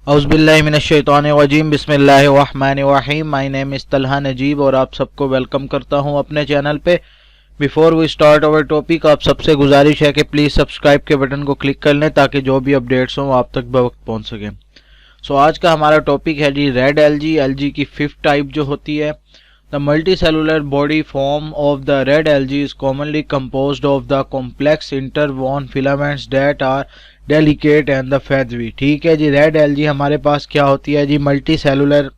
औज़ुबिल्लाहिमिनश्शैतानिर्रजीम बिस्मिल्लाहिर्रहमानिर्रहीम। My name is Talha Najeeb और आप सबको वेलकम करता हूं अपने चैनल पे। Before we start our topic, आप सबसे गुजारिश है कि प्लीज़ सब्सक्राइब के बटन को क्लिक कर लें ताकि जो भी अपडेट्स हों आप तक बवक्त पहुंच सकें। सो आज का हमारा टॉपिक है जी रेड एलजी। एलजी की फिफ्थ टाइप जो होती है, the multi cellular body form of the red algae is commonly composed of the complex interwoven filaments that are delicate and the feathery. ठीक है जी, रेड एलजी हमारे पास क्या होती है जी, मल्टी सेलुलर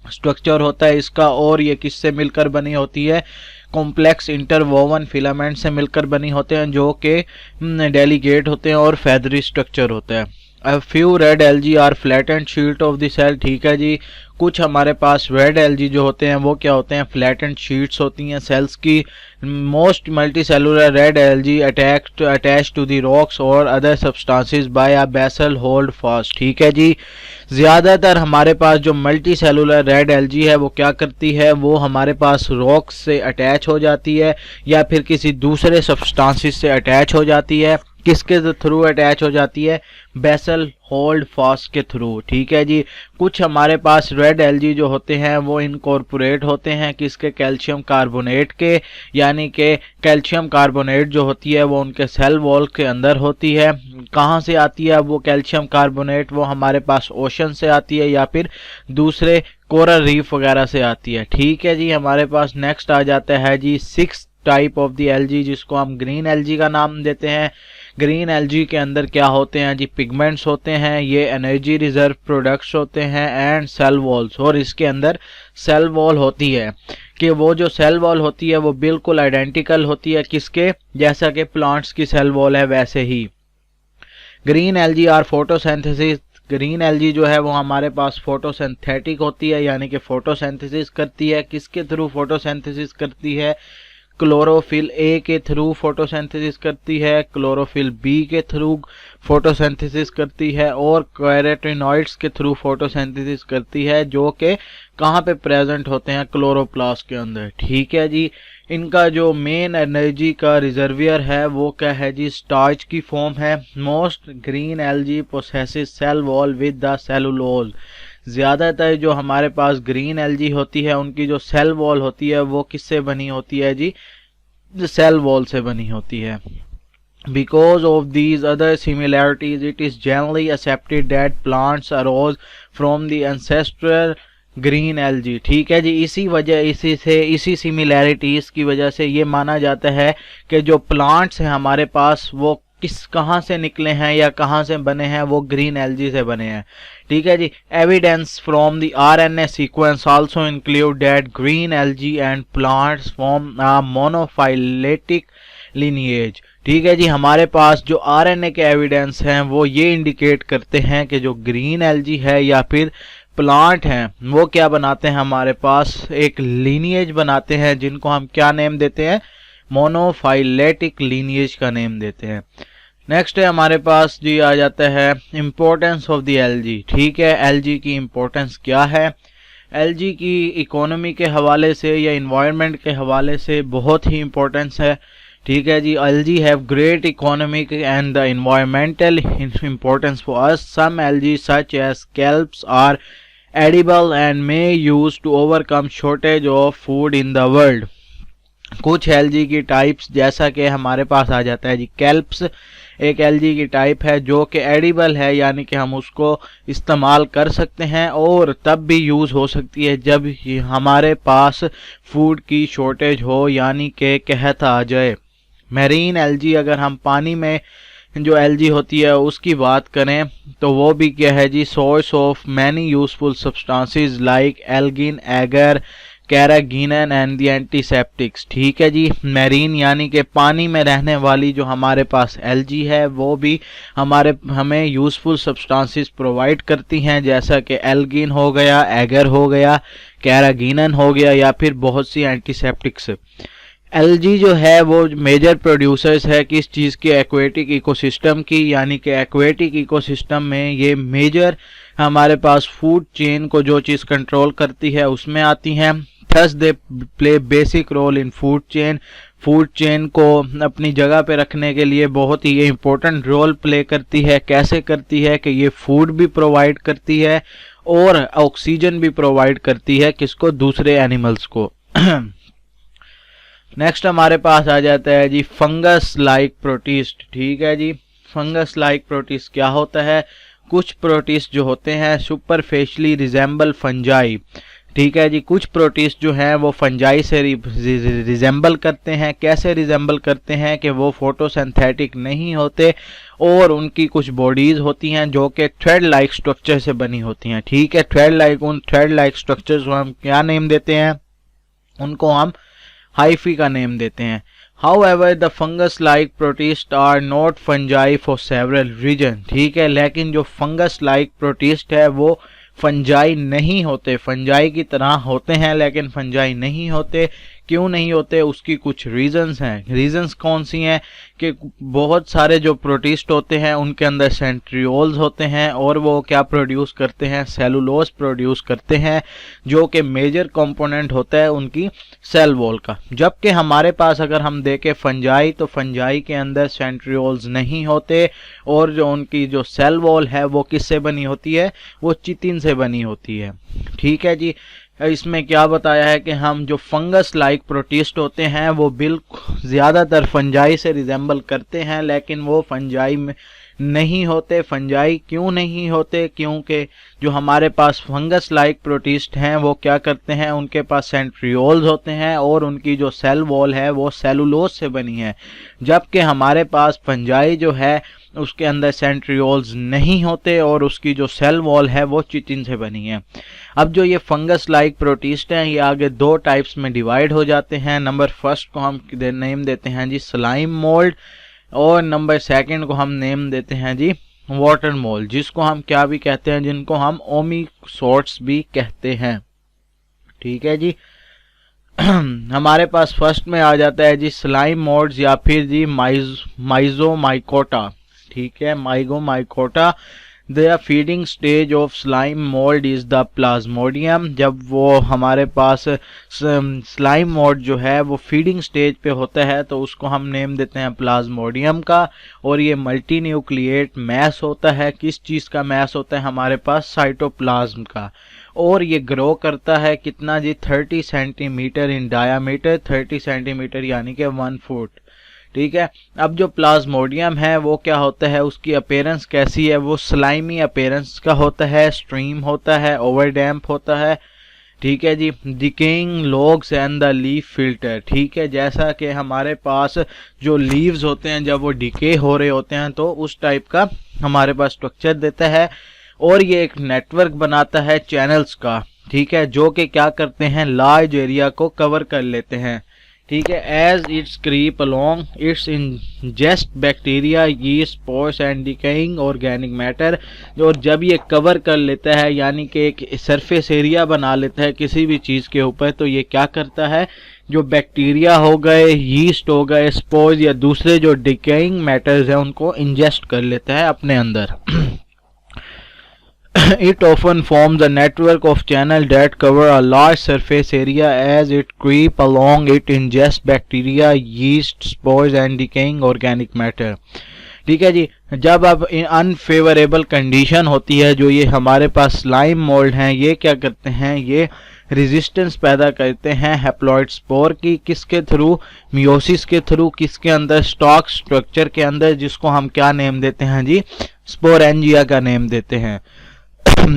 स्ट्रक्चर होता है इसका, और ये किससे मिलकर बनी होती है, कॉम्प्लेक्स इंटरवोवन फिलामेंट से मिलकर बनी होते हैं जो कि डेलिकेट होते हैं और फेदरी स्ट्रक्चर होता है। A few red algae are flattened sheet of the cell। ठीक है जी, कुछ हमारे पास रेड एलजी जो होते हैं वो क्या होते हैं, फ्लैटेंड शीट्स होती हैं सेल्स की। Most multi cellular red algae attach to the rocks और other substances by a basal hold fast. ठीक है जी, ज़्यादातर हमारे पास जो मल्टी सेलुलर रेड एलजी है वो क्या करती है, वो हमारे पास रॉक्स से अटैच हो जाती है या फिर किसी दूसरे सब्सटेंसेस से अटैच हो जाती है। किसके थ्रू अटैच हो जाती है, बेसल होल्ड फास्ट के थ्रू। ठीक है जी, कुछ हमारे पास रेड एलजी जो होते हैं वो इनकॉर्पोरेट होते हैं किसके, कैल्शियम कार्बोनेट के, यानी कि कैल्शियम कार्बोनेट जो होती है वो उनके सेल वॉल के अंदर होती है। कहाँ से आती है वो कैल्शियम कार्बोनेट, वो हमारे पास ओशन से आती है या फिर दूसरे कोरल रीफ वगैरह से आती है। ठीक है जी, हमारे पास नेक्स्ट आ जाता है जी six type of the algae, जिसको हम ग्रीन एलजी का नाम देते हैं। ग्रीन एलजी के अंदर क्या होते हैं जी, पिगमेंट्स होते हैं, ये एनर्जी रिजर्व प्रोडक्ट्स होते हैं एंड सेल वॉल्स। और इसके अंदर सेल वॉल होती है कि वो जो सेल वॉल होती है वो बिल्कुल आइडेंटिकल होती है किसके, जैसा कि प्लांट्स की सेल वॉल है वैसे ही। Green algae are photosynthesis. Green algae जो है वो हमारे पास फोटोसिंथेटिक होती है, यानी कि फोटोसिंथेसिस करती है। किसके थ्रू फोटोसिंथेसिस करती है, क्लोरोफिल ए के थ्रू फोटोसिंथेसिस करती है, क्लोरोफिल बी के थ्रू फोटोसिंथेसिस करती है और कैरोटीनॉइड्स के थ्रू फोटोसिंथेसिस करती है, जो कि कहाँ पे प्रेजेंट होते हैं, क्लोरोप्लास्ट के अंदर। ठीक है जी, इनका जो मेन एनर्जी का रिजर्वियर है वो क्या है जी, स्टार्च की फॉर्म है। Most green algae possesses cell wall with the cellulose. ज़्यादातर जो हमारे पास ग्रीन एलजी होती है उनकी जो सेल वॉल होती है वो किससे बनी होती है जी, सेल वॉल से बनी होती है। Because of these other similarities, it is generally accepted that plants arose from the ancestral green algae। ठीक है जी, इसी सिमिलैरिटीज़ की वजह से ये माना जाता है कि जो प्लांट्स हैं हमारे पास वो कहाँ से निकले हैं या कहाँ से बने हैं, वो ग्रीन एलजी से बने हैं। ठीक है जी, evidence from the RNA sequence also include that green algae and plants form a monophyletic lineage. ठीक है जी, हमारे पास जो आरएनए के एविडेंस हैं वो ये इंडिकेट करते हैं कि जो ग्रीन एलजी है या फिर प्लांट हैं वो क्या बनाते हैं, हमारे पास एक लीनिएज बनाते हैं जिनको हम क्या नेम देते हैं, मोनोफाइलेटिक लीनिएज का नेम देते हैं। नेक्स्ट है हमारे पास जी आ जाता है इम्पोर्टेंस ऑफ द एलजी। ठीक है, एलजी की इम्पोर्टेंस क्या है, एलजी की इकोनॉमी के हवाले से या इन्वायरमेंट के हवाले से बहुत ही इम्पोर्टेंस है। ठीक है जी, algae have great economic and the environmental importance for us. Some algae such as kelps are edible and may use to overcome shortage of food in the world. कुछ एलजी की टाइप्स जैसा कि हमारे पास आ जाता है जी, कैल्प्स एक एलजी की टाइप है जो कि एडिबल है, यानी कि हम उसको इस्तेमाल कर सकते हैं और तब भी यूज़ हो सकती है जब हमारे पास फूड की शॉर्टेज हो, यानी कि कहत आ जाए। मैरीन एलजी, अगर हम पानी में जो एलजी होती है उसकी बात करें तो वो भी क्या है जी, source of many useful substances like algin, agar, carrageenan and the antiseptics. ठीक है जी, मैरीन यानी कि पानी में रहने वाली जो हमारे पास एलजी है वो भी हमें यूजफुल सब्सटेंसेस प्रोवाइड करती हैं, जैसा कि एल्गिन हो गया, एगर हो गया, कैरागिनन हो गया या फिर बहुत सी एंटीसेप्टिक्स। एलजी जो है वो मेजर प्रोड्यूसर्स है किस चीज़ की, एक्वेटिक इकोसिस्टम की, यानी कि एक्वेटिक इकोसिस्टम में ये मेजर हमारे पास फूड चेन को जो चीज़ कंट्रोल करती है उसमें आती हैं। Thus they play basic role in food chain food chain को अपनी जगह पे रखने के लिए बहुत ही ये इम्पोर्टेंट रोल प्ले करती है। कैसे करती है कि ये फूड भी प्रोवाइड करती है और ऑक्सीजन भी प्रोवाइड करती है, किसको, दूसरे एनिमल्स को। नेक्स्ट हमारे पास आ जाता है जी फंगस लाइक प्रोटिस्ट। ठीक है जी, फंगस लाइक प्रोटिस्ट क्या होता है? कुछ प्रोटिस्ट जो होते हैं सुपरफिशियली रिजेंबल फंजाई। ठीक है जी, कुछ प्रोटिस्ट जो हैं वो फंजाई से रिजेंबल करते हैं। कैसे रिजेंबल करते हैं कि वो फोटोसिंथेटिक नहीं होते और उनकी कुछ बॉडीज होती हैं जो कि थ्रेड लाइक स्ट्रक्चर से बनी होती हैं। ठीक है, उन थ्रेड लाइक स्ट्रक्चर्स को हम क्या नेम देते हैं? उनको हम हाइफी का नेम देते हैं। However, the fungus-like protists are not fungi for several reasons। ठीक है, लेकिन जो fungus-like protist है वो फंजाई नहीं होते, फंजाई की तरह होते हैं लेकिन फंजाई नहीं होते। क्यों नहीं होते? उसकी कुछ रीजंस हैं। रीजंस कौन सी हैं? कि बहुत सारे जो प्रोटिस्ट होते हैं उनके अंदर सेंट्रियोल्स होते हैं और वो क्या प्रोड्यूस करते हैं? सेलुलोज प्रोड्यूस करते हैं, जो कि मेजर कंपोनेंट होता है उनकी सेल वॉल का। जबकि हमारे पास अगर हम देखें फंजाई, तो फंजाई के अंदर सेंट्रियोल्स नहीं होते और जो उनकी जो सेल वॉल है वो किससे बनी होती है? वो चिटिन से बनी होती है। ठीक है जी, इसमें क्या बताया है कि हम जो फंगस लाइक प्रोटिस्ट होते हैं वो बिल्कुल ज़्यादातर फंजाई से रिजेंबल करते हैं लेकिन वो फंजाई में नहीं होते। फंजाई क्यों नहीं होते? क्योंकि जो हमारे पास फंगस लाइक प्रोटिस्ट हैं वो क्या करते हैं? उनके पास सेंट्रियोल्स होते हैं और उनकी जो सेल वॉल है वो सेलुलोज से बनी है। जबकि हमारे पास फंजाई जो है उसके अंदर सेंट्रियोल्स नहीं होते और उसकी जो सेल वॉल है वो चिटिन से बनी है। अब जो ये फंगस लाइक प्रोटिस्ट हैं ये आगे दो टाइप्स में डिवाइड हो जाते हैं। नंबर फर्स्ट को हम नेम देते हैं जी स्लाइम मोल्ड और नंबर सेकंड को हम नेम देते हैं जी वाटर मोल्ड, जिसको हम क्या भी कहते हैं, जिनको हम ओमिसोट्स भी कहते हैं। ठीक है जी, हमारे पास फर्स्ट में आ जाता है जी स्लाइम मोल्ड्स या फिर जी माइजोमाइकोटा। ठीक है, Myxomycota. The feeding stage of slime mould is the plasmodium. जब वो हमारे पास स्लाइम मोल्ड जो है वो फीडिंग स्टेज पे होता है तो उसको हम नेम देते हैं प्लाज्मोडियम का। और ये मल्टी न्यूक्लिएट मैस होता है। किस चीज़ का मैस होता है? हमारे पास साइटोप्लाज्म का। और ये ग्रो करता है कितना जी? 30 सेंटीमीटर इन डायामीटर, 30 सेंटीमीटर यानी कि 1 फुट। ठीक है, अब जो प्लाज्मोडियम है वो क्या होता है? उसकी अपीयरेंस कैसी है? वो स्लाइमी अपीयरेंस का होता है, स्ट्रीम होता है, ओवरडैम्प होता है। ठीक है जी, decaying logs and the leaf filter. ठीक है, जैसा कि हमारे पास जो लीव्स होते हैं जब वो डिके हो रहे होते हैं तो उस टाइप का हमारे पास स्ट्रक्चर देता है। और ये एक नेटवर्क बनाता है चैनल्स का। ठीक है, जो कि क्या करते हैं? लार्ज एरिया को कवर कर लेते हैं। ठीक है, as its creep along its ingest bacteria, yeast, spores and decaying organic matter. और जब ये कवर कर लेता है यानी कि एक सरफेस एरिया बना लेता है किसी भी चीज़ के ऊपर, तो ये क्या करता है? जो बैक्टीरिया हो गए, यीस्ट हो गए, स्पोर्स या दूसरे जो डिकेइंग मैटर्स हैं उनको इंजेस्ट कर लेता है अपने अंदर। It often forms a network of channels that cover a large surface area. As it creep along, it ingests bacteria, yeast, spores and decaying organic matter. ठीक है जी, जब अब अनफेवरेबल कंडीशन होती है, जो ये हमारे पास स्लाइम मोल्ड हैं ये क्या करते हैं? ये रेजिस्टेंस पैदा करते हैं हैप्लॉइड स्पोर की। किसके थ्रू? मियोसिस के थ्रू। किसके अंदर? स्टॉक स्ट्रक्चर के अंदर, जिसको हम क्या नेम देते हैं जी? स्पोरेंजिया का नेम देते हैं।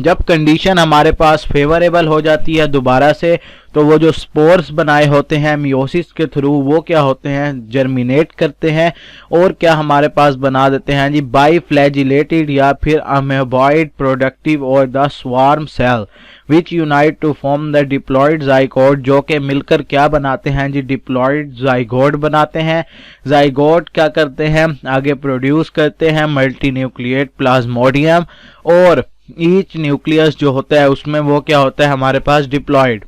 जब कंडीशन हमारे पास फेवरेबल हो जाती है दोबारा से, तो वो जो स्पोर्स बनाए होते हैं मियोसिस के थ्रू वो क्या होते हैं? जर्मिनेट करते हैं और क्या हमारे पास बना देते हैं जी बाईफ्लैजिलेटेड या फिर अमेबॉइड प्रोडक्टिव और the swarm cell which unite to form the diploid zygote, जो कि मिलकर क्या बनाते हैं जी? डिप्लॉइड जाइगोट बनाते हैं। जाइगोट क्या करते हैं? आगे प्रोड्यूस करते हैं मल्टी न्यूक्लिएट प्लाज्मोडियम और ईच न्यूक्लियस जो होता है उसमें वो क्या होता है हमारे पास? Diploid.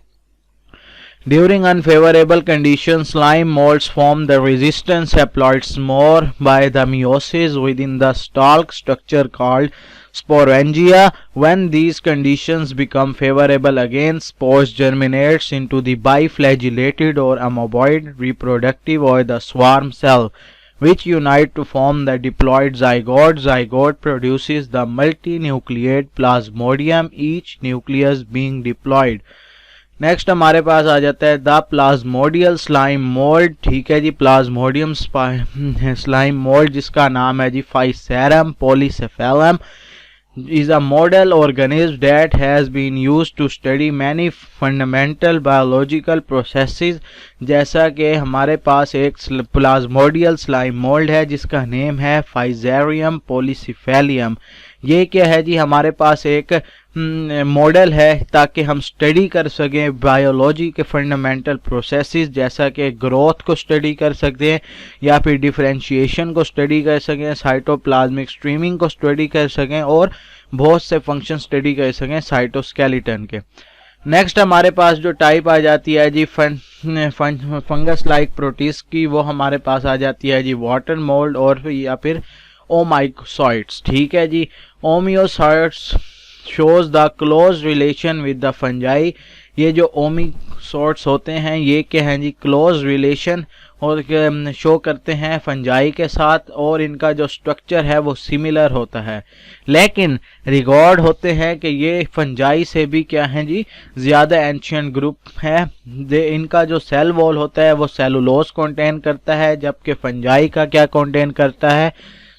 During unfavorable conditions, slime molds form the resistance haploid spore by the meiosis within the stalk structure called sporangia. When these conditions become favorable again, spores germinates into the biflagellated or amoeboid reproductive or the swarm cell, which unite to form the diploid zygote. Zygote produces the multinucleate plasmodium, each nucleus being diploid. Next हमारे पास आ जाता है the प्लाज्मोडियल slime mould. ठीक है जी, Plasmodium slime mould जिसका नाम है जी फाइसेरम पॉलीसेफेलम is a model organism that has been used to study many fundamental biological processes। जैसा कि हमारे पास एक प्लाज्मोडियल स्लाइम मोल्ड है जिसका नेम है फाइसेरियम पॉलीसेफेलियम। ये क्या है जी, हमारे पास एक मॉडल है ताकि हम स्टडी कर सकें बायोलॉजी के फंडामेंटल प्रोसेसेस, जैसा कि ग्रोथ को स्टडी कर सकते हैं या फिर डिफरेंशिएशन को स्टडी कर सकें, साइटोप्लाज्मिक स्ट्रीमिंग को स्टडी कर सकें और बहुत से फंक्शन स्टडी कर सकें साइटोस्केलेटन के। नेक्स्ट हमारे पास जो टाइप आ जाती है जी फंगस लाइक प्रोटिस्ट की, वो हमारे पास आ जाती है जी वाटर मोल्ड और या फिर ओमाइकोसाइट्स। ठीक है जी, ओमियोसाइट्स shows the close relation with the fungi। ये जो ओमियोसाइट्स होते हैं ये क्या हैं जी, क्लोज रिलेशन और शो करते हैं फंजाई के साथ और इनका जो स्ट्रक्चर है वो सिमिलर होता है, लेकिन रिकॉर्ड होते हैं कि ये फंजाई से भी क्या है जी ज़्यादा एंशियंट ग्रुप है। इनका जो सेल वॉल होता है वो सेलुलोज कंटेन करता है, जबकि फंजाई का क्या कंटेन करता है,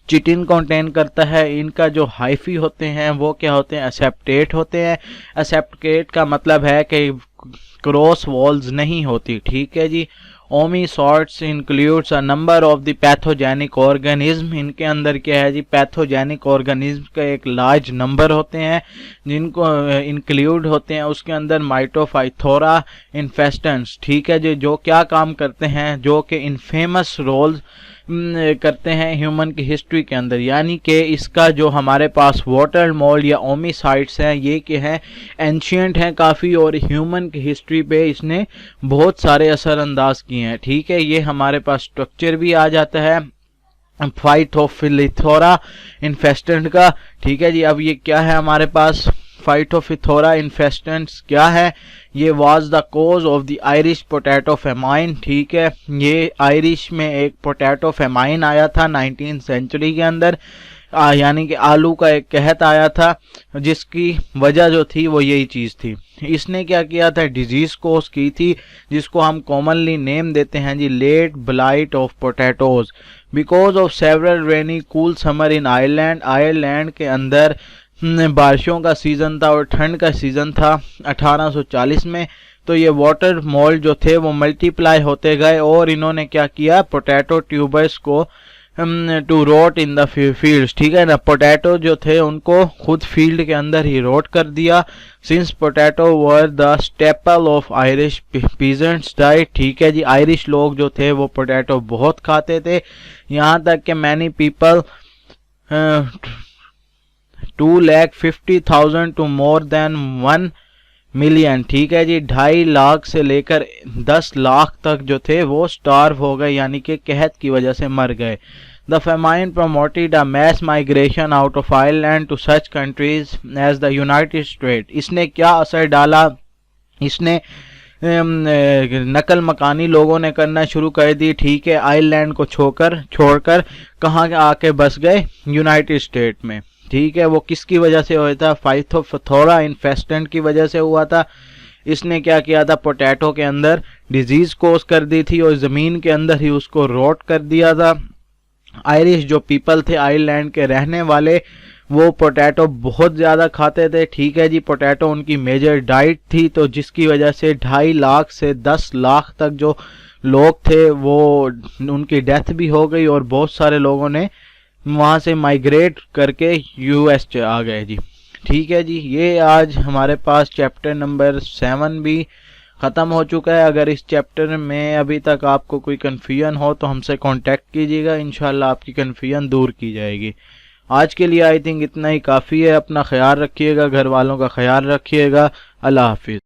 चिटिन कंटेन करता है। इनका जो हाइफी होते हैं वो क्या होते हैं, एसेप्टेट होते हैं। एसेप्टेट का मतलब है कि क्रॉस वॉल्स नहीं होती। ठीक है जी, oomycetes includes a number of the pathogenic organism. इनके अंदर क्या है जी, पैथोजेनिक ऑर्गेनिज्म का एक लार्ज नंबर होते हैं जिनको इंक्लूड होते हैं उसके अंदर माइटोफाइथोरा इन्फेस्टेंट्स। ठीक है जी, जो क्या काम करते हैं, जो कि इनफेमस रोल्स करते हैं ह्यूमन की हिस्ट्री के अंदर। यानी कि इसका जो हमारे पास वाटर मोल्ड या ओमिसाइट्स हैं ये क्या है, एंशियंट हैं काफ़ी और ह्यूमन की हिस्ट्री पे इसने बहुत सारे असरअंदाज किए हैं। ठीक है, ये हमारे पास स्ट्रक्चर भी आ जाता है फाइटोफिलिथोरा इन्फेस्टेंट का। ठीक है जी, अब ये क्या है हमारे पास, फाइटोफिथोरा इन्फेस्टेंट्स क्या है, ये was the cause of the Irish potato famine. ठीक है, ये आयरिश में एक पोटैटो फेमाइन आया था 19th सेंचुरी के अंदर, यानी कि आलू का एक कहत आया था जिसकी वजह जो थी वो यही चीज़ थी। इसने क्या किया था, डिजीज़ कोज की थी जिसको हम कॉमनली नेम देते हैं जी late blight of potatoes because of several rainy cool summer in Ireland. Ireland के अंदर बारिशों का सीज़न था और ठंड का सीज़न था 1840 में। तो ये वाटर मोल्ड जो थे वो मल्टीप्लाई होते गए और इन्होंने क्या किया, पोटैटो ट्यूबर्स को to rot in the fields. ठीक है ना, पोटैटो जो थे उनको खुद फील्ड के अंदर ही रोट कर दिया। Since potato were the staple of Irish peasants diet. ठीक है जी, आयरिश लोग जो थे वो पोटैटो बहुत खाते थे, यहाँ तक कि many people 2,50,000 to more than 1 million. ठीक है जी, 2.5 लाख से लेकर 10 लाख तक जो थे वो स्टार्व हो गए, यानी कि कहत की वजह से मर गए। The famine promoted a mass migration out of Ireland to such countries as the United State. इसने क्या असर डाला, इसने नकल मकानी लोगों ने करना शुरू कर दी। ठीक है, आयरलैंड को छोड़कर कहाँ आके बस गए, यूनाइटेड स्टेट में। ठीक है, वो किसकी वजह से हुआ था, फाइटोफिथोरा इन्फेस्टेंट की वजह से हुआ था। इसने क्या किया था, पोटैटो के अंदर डिजीज कोज कर दी थी और ज़मीन के अंदर ही उसको रोट कर दिया था। आयरिश जो पीपल थे आयरलैंड के रहने वाले, वो पोटैटो बहुत ज़्यादा खाते थे। ठीक है जी, पोटैटो उनकी मेजर डाइट थी, तो जिसकी वजह से 2.5 लाख से 10 लाख तक जो लोग थे वो उनकी डेथ भी हो गई और बहुत सारे लोगों ने वहाँ से माइग्रेट करके यूएस आ गए जी। ठीक है जी, ये आज हमारे पास चैप्टर नंबर 7 भी ख़त्म हो चुका है। अगर इस चैप्टर में अभी तक आपको कोई कन्फ्यूजन हो तो हमसे कांटेक्ट कीजिएगा, इंशाल्लाह आपकी कन्फ्यूजन दूर की जाएगी। आज के लिए आई थिंक इतना ही काफ़ी है। अपना ख्याल रखिएगा, घर वालों का ख्याल रखिएगा। अल्लाह हाफिज़।